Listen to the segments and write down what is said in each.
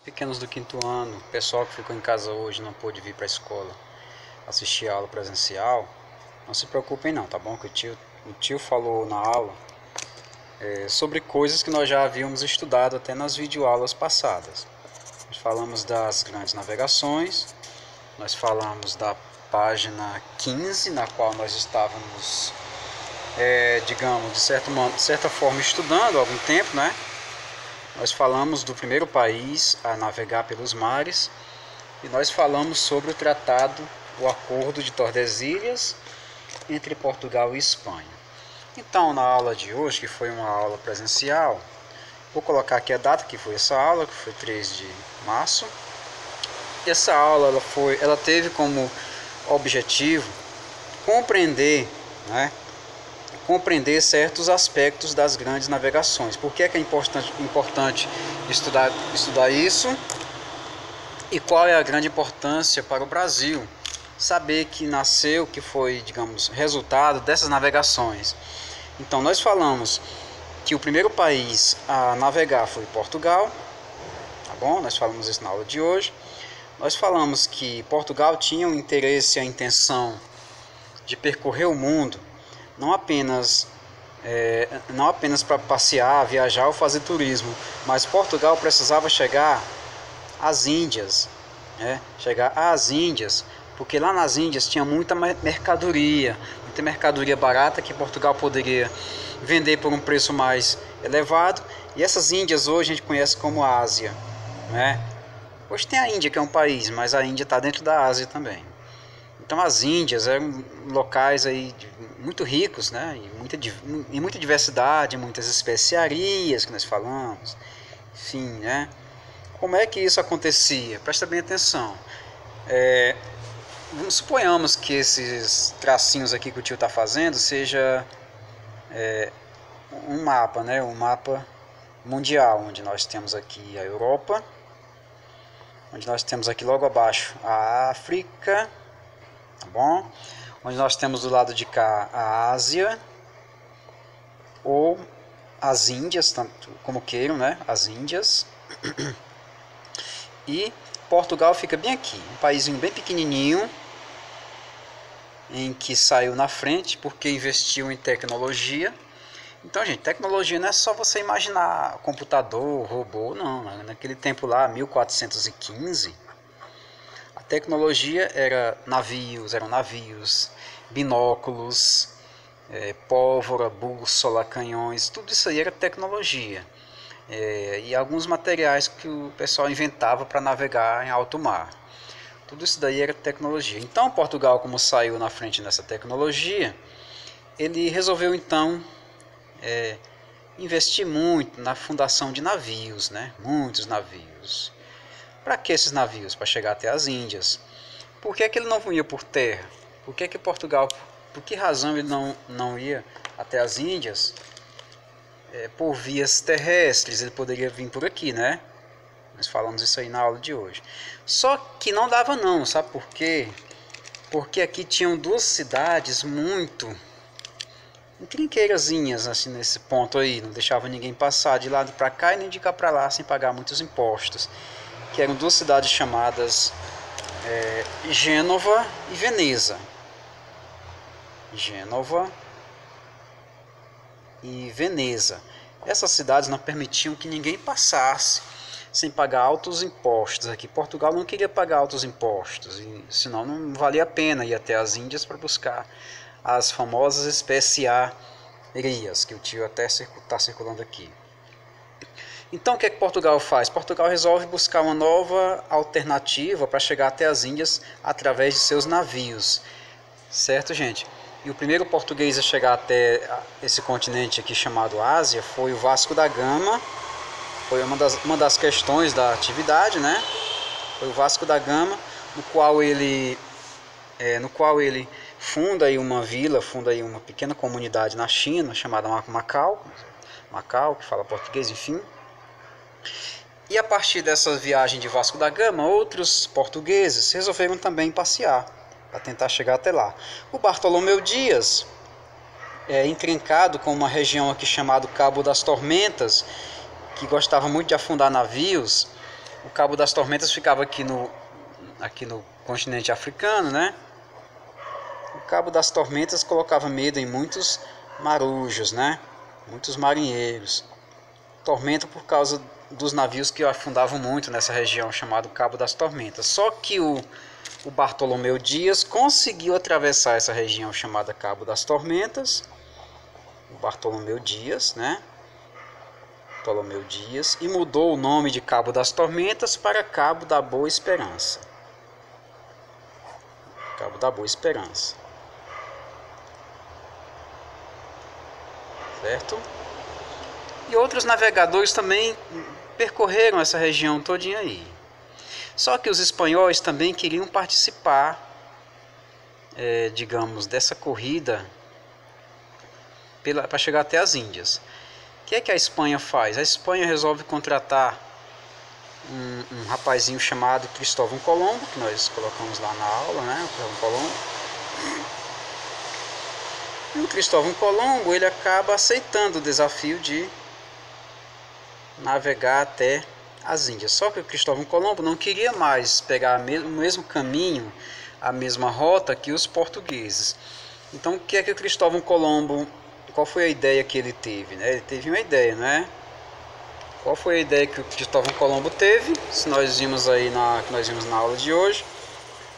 Pequenos do quinto ano, pessoal que ficou em casa hoje não pôde vir para a escola assistir a aula presencial, não se preocupem não, tá bom? Que o tio falou na aula sobre coisas que nós já havíamos estudado até nas videoaulas passadas. Nós falamos das grandes navegações, nós falamos da página 15, na qual nós estávamos, digamos, de certa forma estudando há algum tempo, né? Nós falamos do primeiro país a navegar pelos mares e nós falamos sobre o tratado, o Acordo de Tordesilhas entre Portugal e Espanha. Então, na aula de hoje, que foi uma aula presencial, vou colocar aqui a data que foi essa aula, que foi 3 de março. Essa aula ela teve como objetivo compreender, né, compreender certos aspectos das grandes navegações. Por que é importante estudar isso? E qual é a grande importância para o Brasil? Saber que nasceu, que foi, digamos, resultado dessas navegações. Então, nós falamos que o primeiro país a navegar foi Portugal, tá bom? Nós falamos isso na aula de hoje. Nós falamos que Portugal tinha o interesse e a intenção de percorrer o mundo, não apenas para passear, viajar ou fazer turismo, mas Portugal precisava chegar às Índias, né? Chegar às Índias, porque lá nas Índias tinha muita mercadoria barata que Portugal poderia vender por um preço mais elevado, e essas Índias hoje a gente conhece como Ásia, né? Hoje tem a Índia, que é um país, mas a Índia está dentro da Ásia também. Então as Índias eram locais aí muito ricos, né? E muita diversidade, muitas especiarias que nós falamos, enfim, né? Como é que isso acontecia? Presta bem atenção. Suponhamos que esses tracinhos aqui que o tio está fazendo seja um mapa, né? Um mapa mundial, onde nós temos aqui a Europa, onde nós temos aqui logo abaixo a África, tá bom? Onde nós temos do lado de cá a Ásia, ou as Índias, tanto como queiram, né? As Índias. E Portugal fica bem aqui, um paísinho bem pequenininho, em que saiu na frente porque investiu em tecnologia. Então, gente, tecnologia não é só você imaginar computador, robô, não. Naquele tempo lá, 1415, a tecnologia eram navios, binóculos, pólvora, bússola, canhões, tudo isso aí era tecnologia. E alguns materiais que o pessoal inventava para navegar em alto mar. Tudo isso daí era tecnologia. Então, Portugal, como saiu na frente nessa tecnologia, ele resolveu então investir muito na fundação de navios, né? Muitos navios. Para que esses navios? Para chegar até as Índias. Por que ele não ia por terra? Por que Portugal, por que razão ele não ia até as Índias? Por vias terrestres, ele poderia vir por aqui, né? Nós falamos isso aí na aula de hoje. Só que não dava não, sabe por quê? Porque aqui tinham duas cidades muito encrenqueirazinhas, assim, nesse ponto aí. Não deixava ninguém passar de lado para cá e nem de cá para lá sem pagar muitos impostos. Que eram duas cidades chamadas Gênova e Veneza. Gênova e Veneza. Essas cidades não permitiam que ninguém passasse sem pagar altos impostos. Aqui Portugal não queria pagar altos impostos, senão não valia a pena ir até as Índias para buscar as famosas especiarias, que o tio até está circulando aqui. Então o que Portugal faz? Portugal resolve buscar uma nova alternativa para chegar até as Índias através de seus navios. Certo, gente? E o primeiro português a chegar até esse continente aqui chamado Ásia foi o Vasco da Gama. Foi uma das questões da atividade, né? Foi o Vasco da Gama, no qual ele funda aí uma vila, funda aí uma pequena comunidade na China chamada Macau, que fala português, enfim. E a partir dessa viagem de Vasco da Gama, outros portugueses resolveram também passear para tentar chegar até lá. O Bartolomeu Dias, encrencado com uma região aqui chamada Cabo das Tormentas, que gostava muito de afundar navios, O Cabo das Tormentas ficava aqui no continente africano, né? O Cabo das Tormentas colocava medo em muitos marujos, né? Muitos marinheiros. Tormenta por causa dos navios que afundavam muito nessa região chamada Cabo das Tormentas. Só que o Bartolomeu Dias conseguiu atravessar essa região chamada Cabo das Tormentas. O Bartolomeu Dias, né? Bartolomeu Dias, e mudou o nome de Cabo das Tormentas para Cabo da Boa Esperança. Cabo da Boa Esperança. Certo? E outros navegadores também percorreram essa região todinha aí. Só que os espanhóis também queriam participar, digamos, dessa corrida para chegar até as Índias. O que é que a Espanha faz? A Espanha resolve contratar um rapazinho chamado Cristóvão Colombo, que nós colocamos lá na aula, né? Cristóvão Colombo. E o Cristóvão Colombo, ele acaba aceitando o desafio de navegar até as Índias. Só que o Cristóvão Colombo não queria mais pegar o mesmo caminho, a mesma rota que os portugueses. Então, o que é que o Cristóvão Colombo, qual foi a ideia que ele teve, né? Ele teve uma ideia, né? Qual foi a ideia que o Cristóvão Colombo teve? Se nós vimos aí que nós vimos na aula de hoje,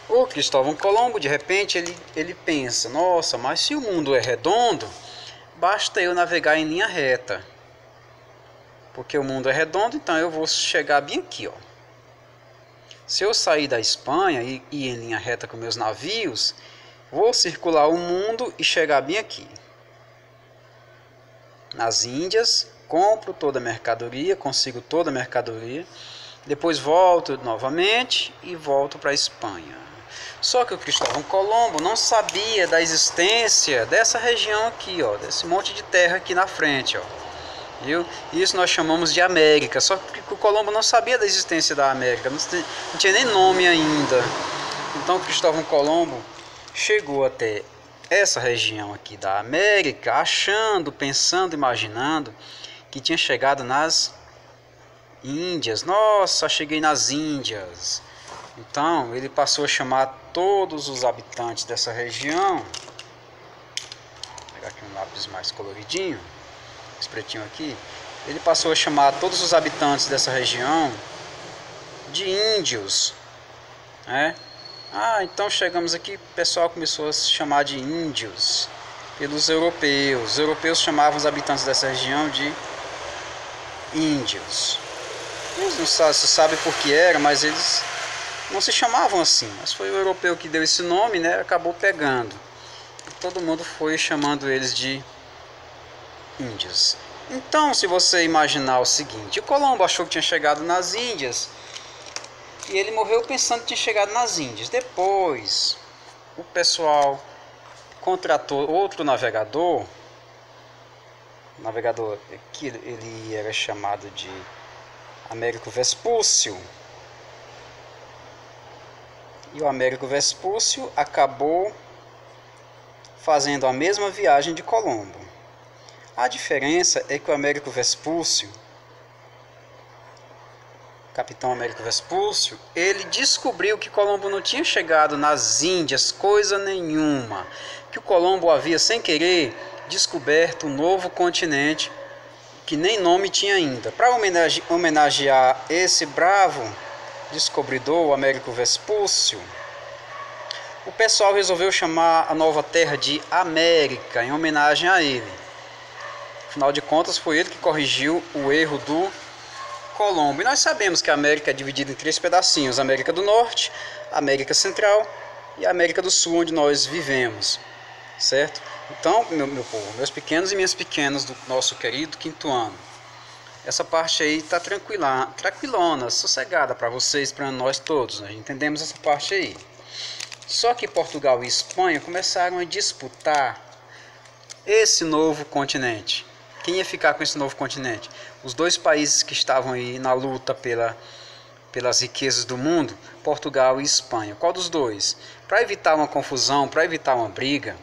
o Cristóvão Colombo, de repente, ele pensa: nossa, mas se o mundo é redondo, basta eu navegar em linha reta. Porque o mundo é redondo, então eu vou chegar bem aqui, ó. Se eu sair da Espanha e ir em linha reta com meus navios, vou circular o mundo e chegar bem aqui. Nas Índias, compro toda a mercadoria, consigo toda a mercadoria, depois volto novamente e volto para a Espanha. Só que o Cristóvão Colombo não sabia da existência dessa região aqui, ó, desse monte de terra aqui na frente, ó. Viu? Isso nós chamamos de América. Só que o Colombo não sabia da existência da América, não tinha nem nome ainda. Então Cristóvão Colombo chegou até essa região aqui da América, achando, pensando, imaginando que tinha chegado nas Índias. Nossa, cheguei nas Índias. Então ele passou a chamar todos os habitantes dessa região. Vou pegar aqui um lápis mais coloridinho, esse pretinho aqui. Ele passou a chamar todos os habitantes dessa região de índios, né? Então chegamos aqui, o pessoal começou a se chamar de índios pelos europeus. Os europeus chamavam os habitantes dessa região de índios. Eles não se sabe por que era, mas eles não se chamavam assim. Mas foi o europeu que deu esse nome, né? Acabou pegando. E todo mundo foi chamando eles de índios. Então, se você imaginar o seguinte: o Colombo achou que tinha chegado nas Índias e ele morreu pensando que tinha chegado nas Índias. Depois, o pessoal contratou outro navegador que ele era chamado de Américo Vespúcio. E o Américo Vespúcio acabou fazendo a mesma viagem de Colombo. A diferença é que o Américo Vespúcio, capitão Américo Vespúcio, ele descobriu que Colombo não tinha chegado nas Índias coisa nenhuma, que o Colombo havia, sem querer, descoberto um novo continente que nem nome tinha ainda. Para homenagear esse bravo descobridor, o Américo Vespúcio, o pessoal resolveu chamar a nova terra de América, em homenagem a ele. Afinal de contas, foi ele que corrigiu o erro do Colombo. E nós sabemos que a América é dividida em 3 pedacinhos: América do Norte, América Central e a América do Sul, onde nós vivemos. Certo? Então, meu povo, meus pequenos e minhas pequenas do nosso querido quinto ano, essa parte aí está tranquilona, sossegada para vocês, para nós todos. Nós entendemos essa parte aí. Só que Portugal e Espanha começaram a disputar esse novo continente. Quem ia ficar com esse novo continente? Os 2 países que estavam aí na luta pelas riquezas do mundo, Portugal e Espanha. Qual dos 2? Para evitar uma confusão, para evitar uma briga,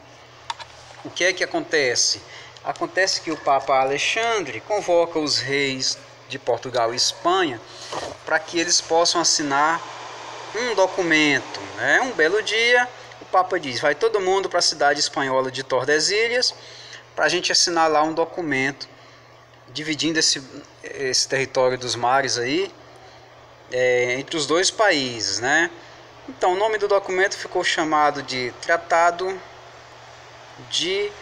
o que é que acontece? Acontece que o Papa Alexandre convoca os reis de Portugal e Espanha, para que eles possam assinar um documento, né? Um belo dia, o Papa diz: vai todo mundo para a cidade espanhola de Tordesilhas para a gente assinar lá um documento dividindo esse território dos mares aí entre os dois países, né? Então o nome do documento ficou chamado de Tratado de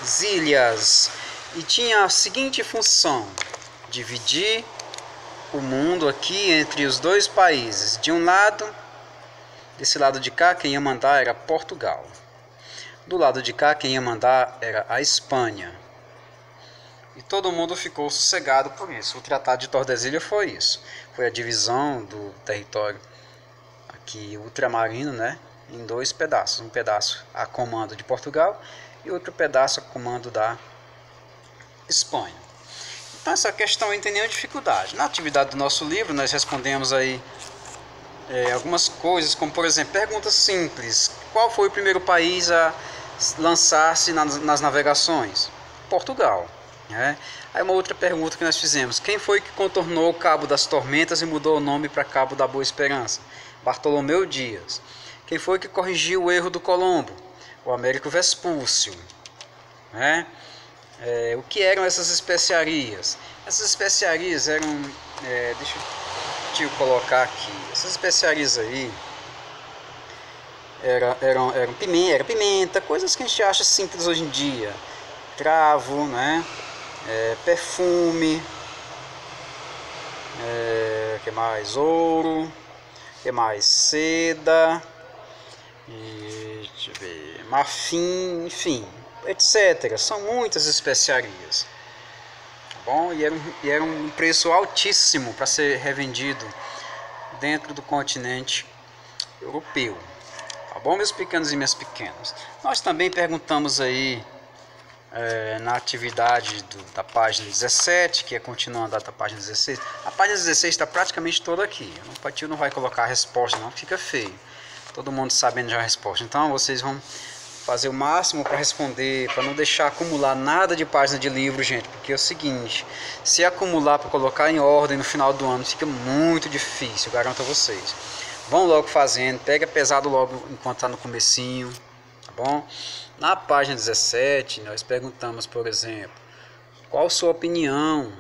Tordesilhas e tinha a seguinte função: dividir o mundo aqui entre os dois países. De um lado, desse lado de cá, quem ia mandar era Portugal. Do lado de cá, quem ia mandar era a Espanha. E todo mundo ficou sossegado por isso. O Tratado de Tordesilhas foi isso. Foi a divisão do território aqui ultramarino, né, em dois pedaços. Um pedaço a comando de Portugal e outro pedaço a comando da Espanha. Então essa questão não tem nenhuma dificuldade. Na atividade do nosso livro nós respondemos aí algumas coisas, como por exemplo, perguntas simples. Qual foi o primeiro país a lançar-se nas navegações? Portugal. Né? Aí uma outra pergunta que nós fizemos: quem foi que contornou o Cabo das Tormentas e mudou o nome para Cabo da Boa Esperança? Bartolomeu Dias. Quem foi que corrigiu o erro do Colombo? O Américo Vespúcio. Né? O que eram essas especiarias? Essas especiarias eram... deixa eu colocar aqui. Essas especiarias aí eram pimenta, coisas que a gente acha simples hoje em dia. Cravo, né? Perfume, que mais? Ouro, que mais? Seda, e, deixa eu ver, marfim, enfim, etc. São muitas especiarias, tá bom? E era um preço altíssimo para ser revendido dentro do continente europeu, tá bom, meus pequenos e minhas pequenas? Nós também perguntamos aí na atividade da página 17, que é continuando da página 16. A página 16 está praticamente toda aqui. O tio não vai colocar a resposta não, fica feio. Todo mundo sabendo já a resposta. Então vocês vão fazer o máximo para responder, para não deixar acumular nada de página de livro, gente. Porque é o seguinte, se acumular para colocar em ordem no final do ano, fica muito difícil, eu garanto a vocês. Vão logo fazendo, pega pesado logo enquanto está no comecinho, tá bom? Na página 17, nós perguntamos, por exemplo, qual a sua opinião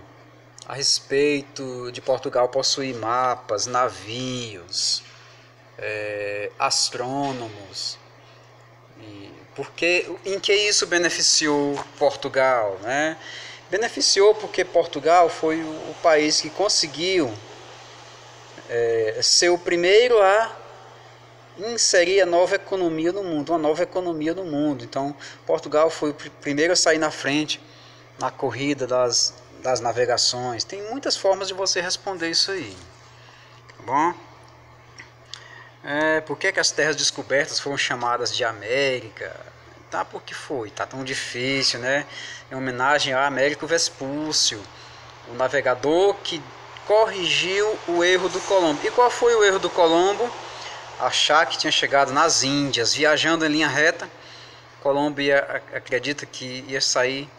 a respeito de Portugal possuir mapas, navios, astrônomos, em que isso beneficiou Portugal, né? Beneficiou porque Portugal foi o país que conseguiu ser o primeiro a inserir a nova economia no mundo, uma nova economia no mundo. Então Portugal foi o primeiro a sair na frente na corrida das navegações. Tem muitas formas de você responder isso aí, tá bom? Por que as terras descobertas foram chamadas de América? Tá, porque foi, tá tão difícil, né? Em homenagem a Américo Vespúcio, o navegador que corrigiu o erro do Colombo. E qual foi o erro do Colombo? Achar que tinha chegado nas Índias, viajando em linha reta. Colombo acredita que ia sair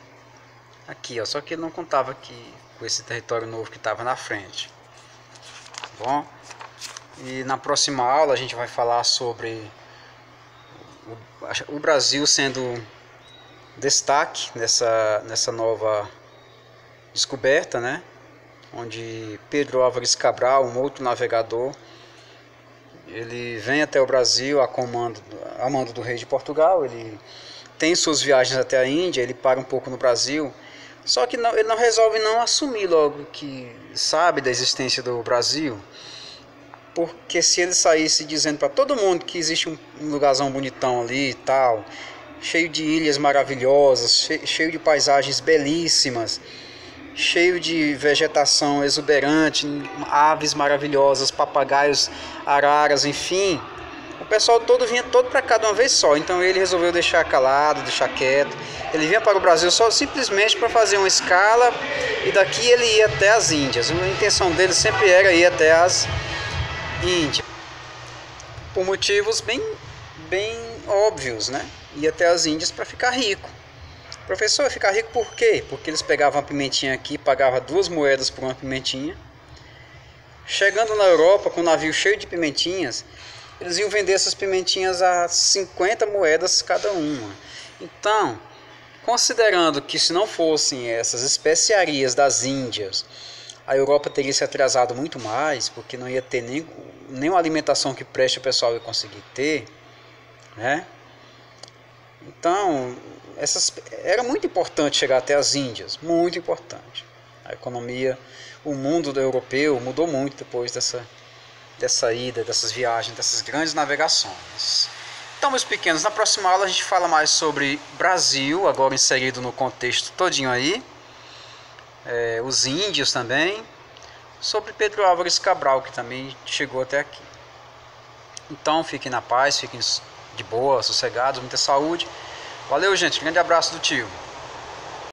aqui, ó, só que ele não contava com esse território novo que estava na frente. Tá bom? E na próxima aula a gente vai falar sobre o Brasil sendo destaque nessa nova descoberta, né? Onde Pedro Álvares Cabral, um outro navegador, ele vem até o Brasil a mando do rei de Portugal. Ele tem suas viagens até a Índia, ele para um pouco no Brasil, só que ele não resolve não assumir logo que sabe da existência do Brasil, porque se ele saísse dizendo para todo mundo que existe um lugarzão bonitão ali e tal, cheio de ilhas maravilhosas, cheio de paisagens belíssimas, cheio de vegetação exuberante, aves maravilhosas, papagaios, araras, enfim, o pessoal todo vinha todo para cá de uma vez só. Então ele resolveu deixar calado, deixar quieto. Ele vinha para o Brasil só simplesmente para fazer uma escala e daqui ele ia até as Índias. A intenção dele sempre era ir até as Índias, por motivos bem óbvios, né? Ir até as Índias para ficar rico, Professor, ia ficar rico por quê? Porque eles pegavam uma pimentinha aqui, pagavam 2 moedas por uma pimentinha. Chegando na Europa com um navio cheio de pimentinhas, eles iam vender essas pimentinhas a 50 moedas cada uma. Então, considerando que se não fossem essas especiarias das Índias, a Europa teria se atrasado muito mais, porque não ia ter nem uma alimentação que preste o pessoal ia conseguir ter, né? Então, era muito importante chegar até as Índias, muito importante. A economia, o mundo europeu mudou muito depois dessa ida, dessas viagens, dessas grandes navegações. Então, meus pequenos, na próxima aula a gente fala mais sobre Brasil, agora inserido no contexto todinho aí, os índios também, sobre Pedro Álvares Cabral, que também chegou até aqui. Então, fiquem na paz, fiquem de boa, sossegados, muita saúde. Valeu, gente, grande abraço do tio.